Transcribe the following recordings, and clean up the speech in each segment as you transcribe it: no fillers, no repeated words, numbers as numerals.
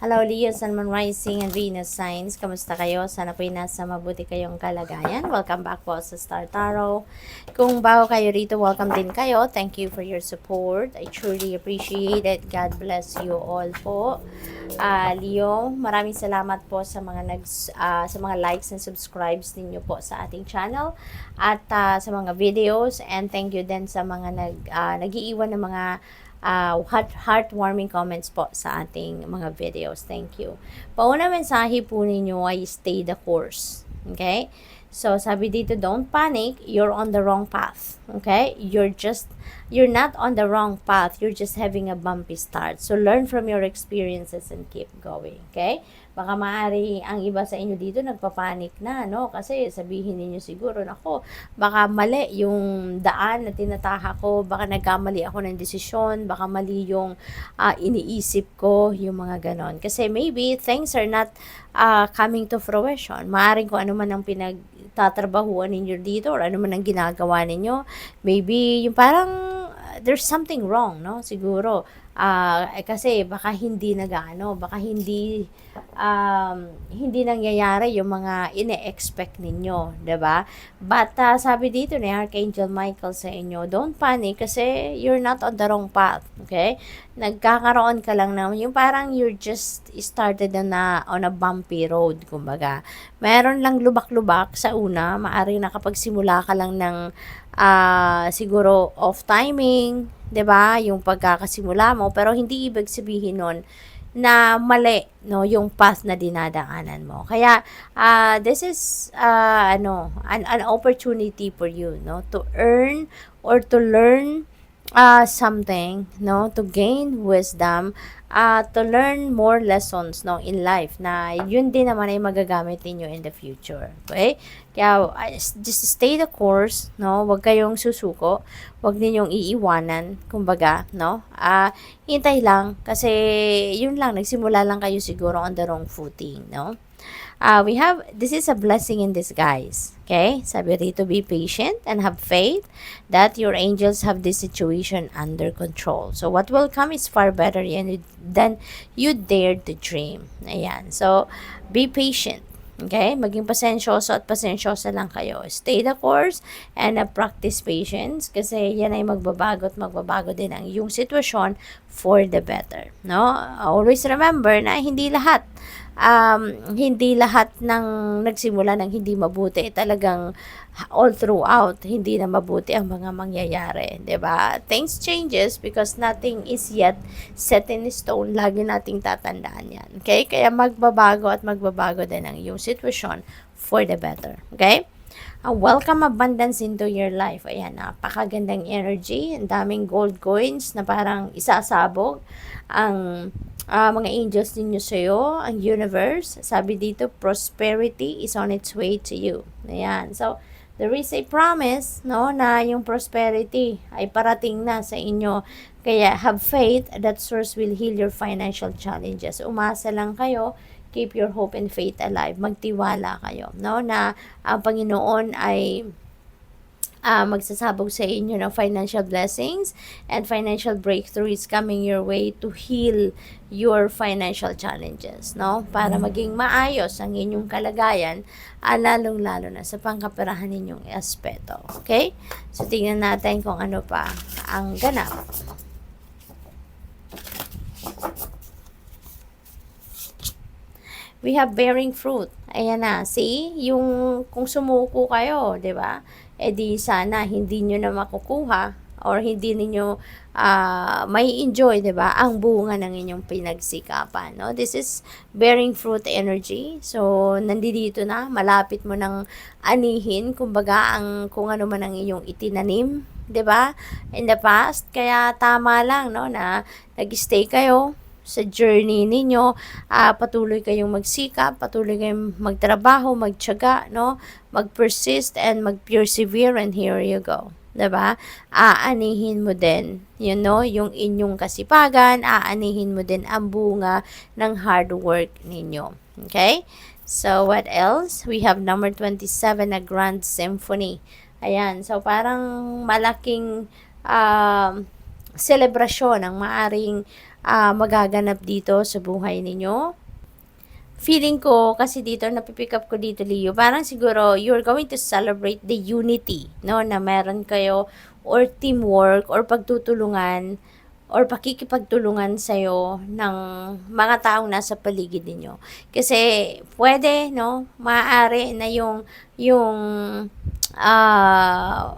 Hello, Leo, Sun, Moon, Rising, and Venus signs. Kamusta kayo? Sana po'y nasa mabuti kayong kalagayan. Welcome back po sa Star Tarot. Kung bago kayo rito, welcome din kayo. Thank you for your support. I truly appreciate it. God bless you all po. Leo, maraming salamat po sa sa mga likes and subscribes ninyo po sa ating channel at sa mga videos, and thank you din sa mga nag-iiwan ng mga heartwarming comments po sa ating mga videos. Thank you. Pauna mensahe po ninyo ay stay the course. Okay? So, sabi dito, don't panic. You're on the wrong path. Okay? You're not on the wrong path. You're just having a bumpy start. So, learn from your experiences and keep going. Okay? Baka maaari ang iba sa inyo dito nagpapanik na, no? Kasi sabihin niyo siguro, nako, baka mali yung daan na tinataha ko, baka nagkamali ako ng desisyon, baka mali yung iniisip ko, yung mga ganon. Kasi maybe things are not coming to fruition. Maaring kung ano man ang pinagtatrabahuan ninyo dito or ano man ang ginagawa ninyo, maybe yung parang there's something wrong, no? Siguro. Kasi baka hindi baka hindi nangyayari yung mga ine-expect ninyo, 'di ba? But sabi dito ni Archangel Michael sa inyo, don't panic kasi you're not on the wrong path, okay? Nagkakaroon ka lang ng yung parang you're just started on a bumpy road, kumbaga. Meron lang lubak-lubak sa una, maaring nakapagsimula ka lang ng siguro off timing, 'di ba? Yung pagkakasimula mo, pero hindi ibig sabihin nun na mali, no, yung path na dinadaanan mo. Kaya this is an opportunity for you, no, to earn or to learn something, no, to gain wisdom, to learn more lessons, no, in life na yun din naman ay magagamit niyo in the future. Okay? Kaya just stay the course, no? Huwag kayong susuko, huwag ninyong iiwanan, kumbaga, no? Hintay lang kasi yun lang, nagsimula lang kayo siguro on the wrong footing, no? This is a blessing in disguise. Okay? Sabi rito, be patient and have faith that your angels have this situation under control. So, what will come is far better than you dared to dream. Ayan. So, be patient. Okay? Maging pasensyoso at pasensyosa lang kayo. Stay the course and practice patience kasi yan ay magbabago at magbabago din ang iyong sitwasyon for the better. No? Always remember na hindi lahat ng nagsimula ng hindi mabuti talagang all throughout hindi na mabuti ang mga mangyayari, 'di ba? Things changes because nothing is yet set in stone. Lagi nating tatandaan 'yan. Okay? Kaya magbabago at magbabago din ang iyong sitwasyon for the better. Okay? Welcome abundance into your life. Ayan, napakagandang energy. Ang daming gold coins na parang isasabog ang mga angels ninyo sa'yo, ang universe. Sabi dito, prosperity is on its way to you. Ayan. So, there is a promise, no, na yung prosperity ay parating na sa inyo. Kaya, have faith that source will heal your financial challenges. Umasa lang kayo. Keep your hope and faith alive. Magtiwala kayo, no, na ang Panginoon ay magsasabog sa inyo ng financial blessings and financial breakthrough is coming your way to heal your financial challenges, no? Para maging maayos ang inyong kalagayan, lalong-lalo na sa pangkaperahan ninyong aspeto. Okay? So, tingnan natin kung ano pa ang ganap. We have bearing fruit. Ayan na, see? Yung kung sumuko kayo, 'di ba? Di sana hindi niyo na makukuha or hindi niyo may enjoy, 'di ba? Ang bunga ng inyong pinagsikapan, no? This is bearing fruit energy. So, nandito na, malapit mo nang anihin, kumbaga, kung ano man ang iyong itinanim, 'di ba? In the past, kaya tama lang, no, na nag-stay kayo sa journey ninyo, patuloy kayong magsikap, patuloy kayong magtrabaho, magtiyaga, no? Mag-persist and mag-persevere, and here you go. 'Di ba? Aanihin mo din, yung inyong kasipagan, aanihin mo din ang bunga ng hard work ninyo. Okay? So, what else? We have number 27, a grand symphony. Ayan. So, parang malaking selebrasyon ang maaring magaganap dito sa buhay ninyo. Feeling ko, kasi dito, napipick up ko dito, Leo, parang siguro, you're going to celebrate the unity, no, na meron kayo, or teamwork, or pagtutulungan, or pakikipagtulungan sa'yo ng mga taong nasa paligid ninyo. Kasi, pwede, no, maaari na yung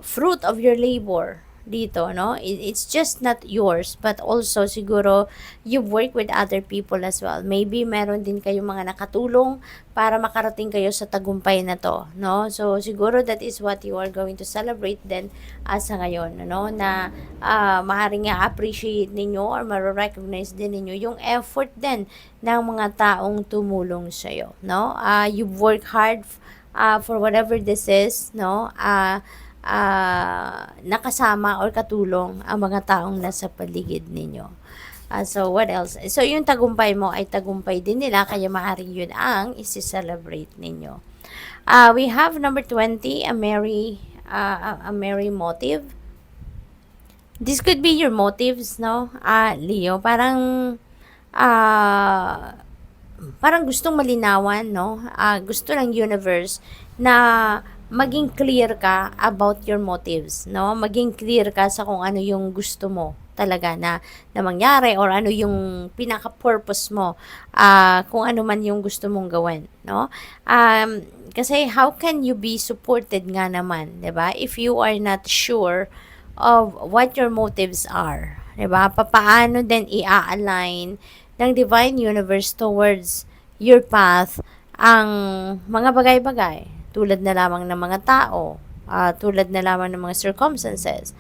fruit of your labor dito, no? It's just not yours, but also siguro you work with other people as well. Maybe meron din kayong mga nakatulong para makarating kayo sa tagumpay na to, no? So siguro that is what you are going to celebrate then sa ngayon, no? Na maaaring appreciate ninyo or ma-recognize din ninyo yung effort din ng mga taong tumulong sa iyo, no? You've worked hard for whatever this is, no? Nakasama or katulong ang mga taong nasa paligid ninyo. So, what else? So, yung tagumpay mo ay tagumpay din nila, kaya maaaring yun ang isi-celebrate ninyo. We have number 20, a merry motive. This could be your motives, no? Leo, parang gustong malinawan, no? Gusto ng universe na maging clear ka about your motives, no? Maging clear ka sa kung ano yung gusto mo talaga na mangyari, or ano yung pinaka-purpose mo, kung ano man yung gusto mong gawin, no? Kasi how can you be supported nga naman, 'di ba? If you are not sure of what your motives are, 'di ba? Papaano din i-align ng divine universe towards your path ang mga bagay-bagay, tulad na lamang ng mga tao, tulad na lamang ng mga circumstances,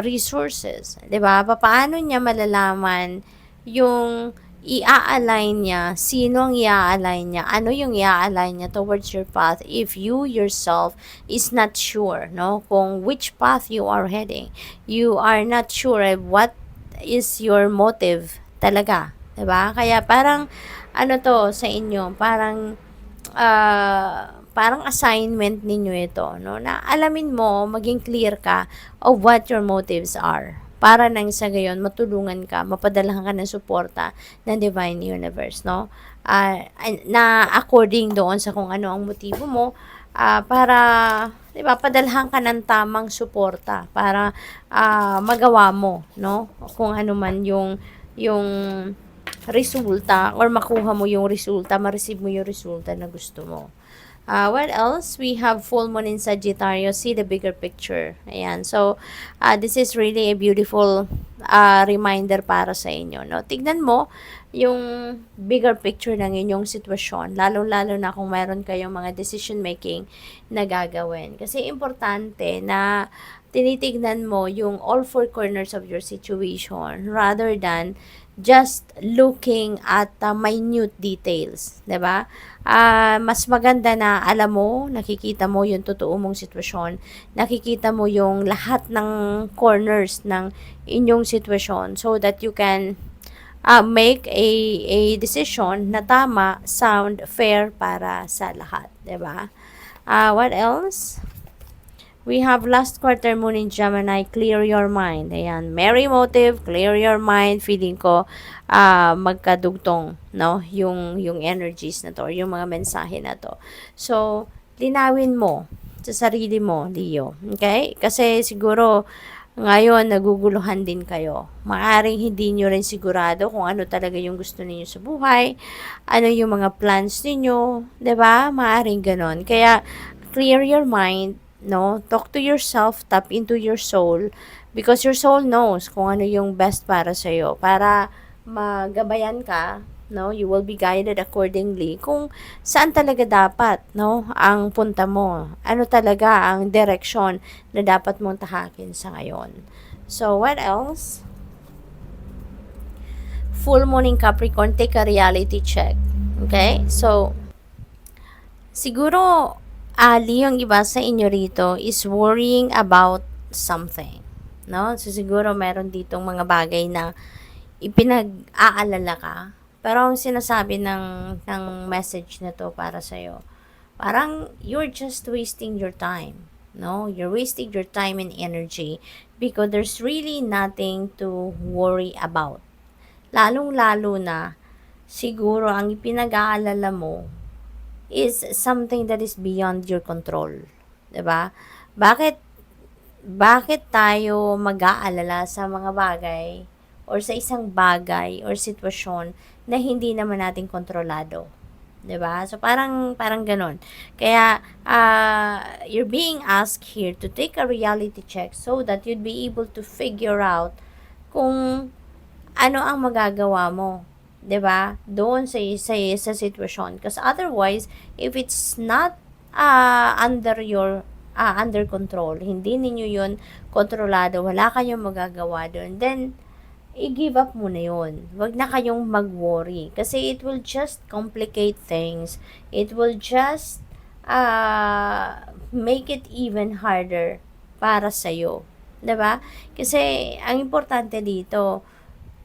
resources, 'di ba? Paano niya malalaman yung i-align niya, sino ang i-align niya, ano yung i-align niya towards your path if you yourself is not sure, no? Kung which path you are heading. You are not sure of what is your motive talaga, 'di ba? Kaya parang ano to sa inyo, parang assignment ninyo ito, no? Na alamin mo, maging clear ka of what your motives are. Para nang sa gayon, matulungan ka, mapadalahan ka ng suporta ng Divine Universe, no? Na according doon sa kung ano ang motibo mo, para, di ba, padalhan ka ng tamang suporta para magawa mo, no? Kung ano man yung resulta, or makuha mo yung resulta, ma-receive mo yung resulta na gusto mo. What else? We have full moon in Sagittarius. See the bigger picture. Ayan. So, this is really a beautiful reminder para sa inyo, no? Tignan mo yung bigger picture ng inyong sitwasyon, lalo-lalo na kung meron kayong mga decision making na gagawin. Kasi importante na tinitignan mo yung all four corners of your situation rather than just looking at minute details, 'di ba? Mas maganda na alam mo, nakikita mo yung totoo mong sitwasyon, nakikita mo yung lahat ng corners ng inyong sitwasyon so that you can make a decision na tama, sound, fair para sa lahat, 'di ba? What else? We have last quarter moon in Gemini, clear your mind. Ayan, merry motive, clear your mind. Feeling ko magkadugtong, no? Yung energies na to, or yung mga mensahe na to. So, linawin mo sa sarili mo, Leo. Okay? Kasi siguro ngayon naguguluhan din kayo. Maaring hindi nyo rin sigurado kung ano talaga yung gusto niyo sa buhay, ano yung mga plans niyo, 'di ba? Maaring ganon. Kaya clear your mind, no? Talk to yourself, tap into your soul, because your soul knows kung ano yung best para sa iyo, para magabayan ka, no? You will be guided accordingly kung saan talaga dapat, no, ang punta mo. Ano talaga ang direksyon na dapat mong tahakin sa ngayon. So, what else? Full moon in Capricorn, take a reality check. Okay? So, siguro yung iba sa inyo rito is worrying about something, no? So, siguro meron ditong mga bagay na ipinag-aalala ka, pero ang sinasabi ng message na to para sa'yo, parang you're just wasting your time, no? You're wasting your time and energy because there's really nothing to worry about. lalong-lalo na siguro ang ipinag-aalala mo is something that is beyond your control, 'di ba? Bakit bakit tayo mag-aalala sa mga bagay or sa isang bagay or sitwasyon na hindi naman natin kontrolado, 'di ba? So parang gano'n. Kaya you're being asked here to take a reality check so that you'd be able to figure out kung ano ang magagawa mo, 'di ba? Doon sa sitwasyon. Because otherwise, if it's not under control, hindi ninyo 'yon kontrolado, wala kayong magagawa doon, then i-give up mo na 'yon. Huwag na kayong mag-worry kasi it will just complicate things. It will just make it even harder para sa iyo, 'di ba? Kasi ang importante dito,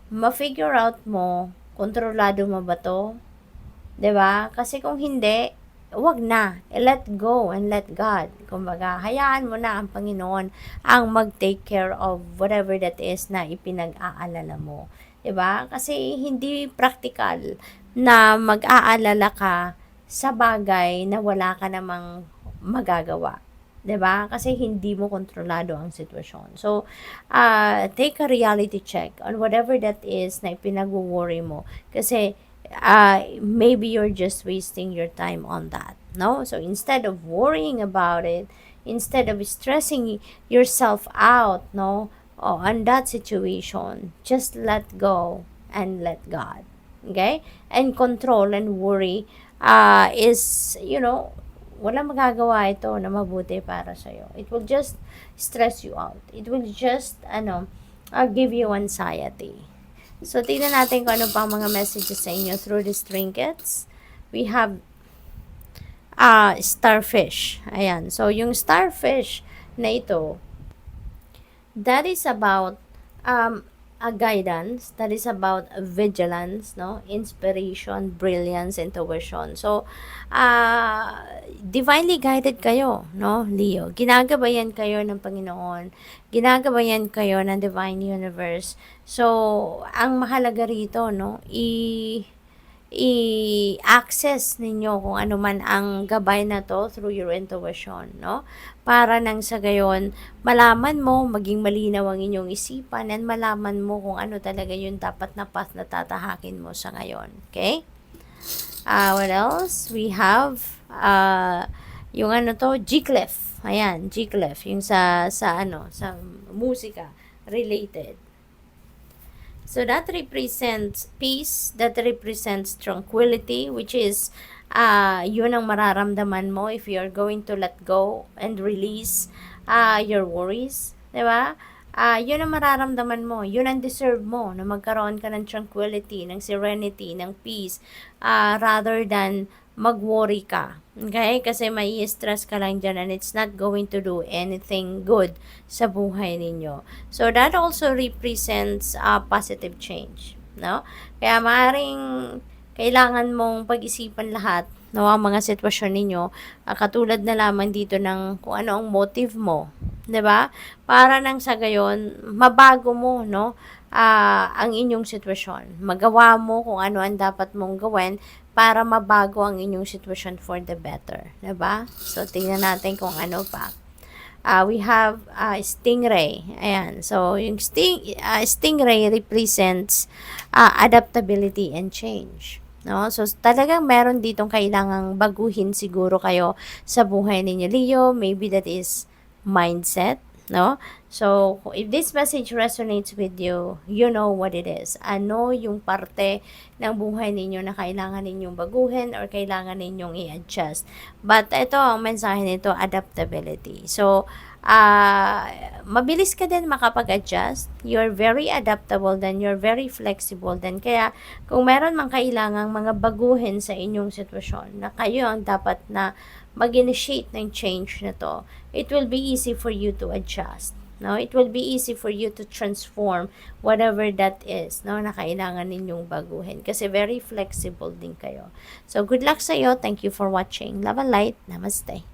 ma-figure out mo, kontrolado mo ba 'to, 'di ba? Kasi kung hindi, wag na. Let go and let God. Kumbaga, hayaan mo na ang Panginoon ang mag-take care of whatever that is na ipinag-aalala mo, 'di ba? Kasi hindi practical na mag-aalala ka sa bagay na wala ka namang magagawa. 'Di ba? Kasi hindi mo kontrolado ang sitwasyon. So, take a reality check on whatever that is na ipinag-worry mo. Kasi, maybe you're just wasting your time on that. No? So, instead of worrying about it, instead of stressing yourself out, no, on that situation, just let go and let God. Okay? And control and worry is, walang magagawa ito na mabuti para sa'yo. It will just stress you out. It will just, give you anxiety. So, tingnan natin kung ano pang mga messages sa inyo through these trinkets. We have starfish. Ayan. So, yung starfish na ito, that is about a guidance, that is about vigilance, no? Inspiration, brilliance, intuition. So, divinely guided kayo, no, Leo. Ginagabayan kayo ng Panginoon. Ginagabayan kayo ng Divine Universe. So, ang mahalaga rito, no, i-access ninyo kung ano man ang gabay na to through your intuition, no? Para nang sa gayon, malaman mo, maging malinaw ang inyong isipan, and malaman mo kung ano talaga yung dapat na path na tatahakin mo sa ngayon. Okay? What else? We have, yung G-Clef. Ayan, G-Clef. Yung sa musika related. So, that represents peace, that represents tranquility, which is, yun ang mararamdaman mo if you're going to let go and release your worries, di ba? Yun ang mararamdaman mo, yun ang deserve mo, na magkaroon ka ng tranquility, ng serenity, ng peace, rather than mag-worry ka. Okay? Kasi may stress ka lang dyan and it's not going to do anything good sa buhay ninyo. So, that also represents positive change. No? Kaya maaaring kailangan mong pag-isipan lahat, no, ang mga sitwasyon ninyo, katulad na lamang dito ng kung ano ang motive mo. 'Di ba? Para nang sa gayon, mabago mo, no, ang inyong sitwasyon. Magawa mo kung ano ang dapat mong gawin para mabago ang inyong sitwasyon for the better. 'Di ba? So, tingnan natin kung ano pa. We have stingray. Ayan. So, yung stingray represents adaptability and change. No? So, talagang meron ditong kailangang baguhin siguro kayo sa buhay ninyo, Leo. Maybe that is mindset, no? So, if this message resonates with you, you know what it is. Ano yung parte ng buhay ninyo na kailangan ninyong baguhin or kailangan ninyong i-adjust. But ito, ang mensahe nito, adaptability. So, mabilis ka din makapag-adjust. You're very adaptable then, you're very flexible then. Kaya, kung meron mang kailangang mga baguhin sa inyong sitwasyon na kayo ang dapat na mag-initiate ng change na to, it will be easy for you to adjust. No, it will be easy for you to transform whatever that is, no, na kailangan ninyong baguhin kasi very flexible din kayo. So, good luck sa iyo. Thank you for watching. Love and light. Namaste.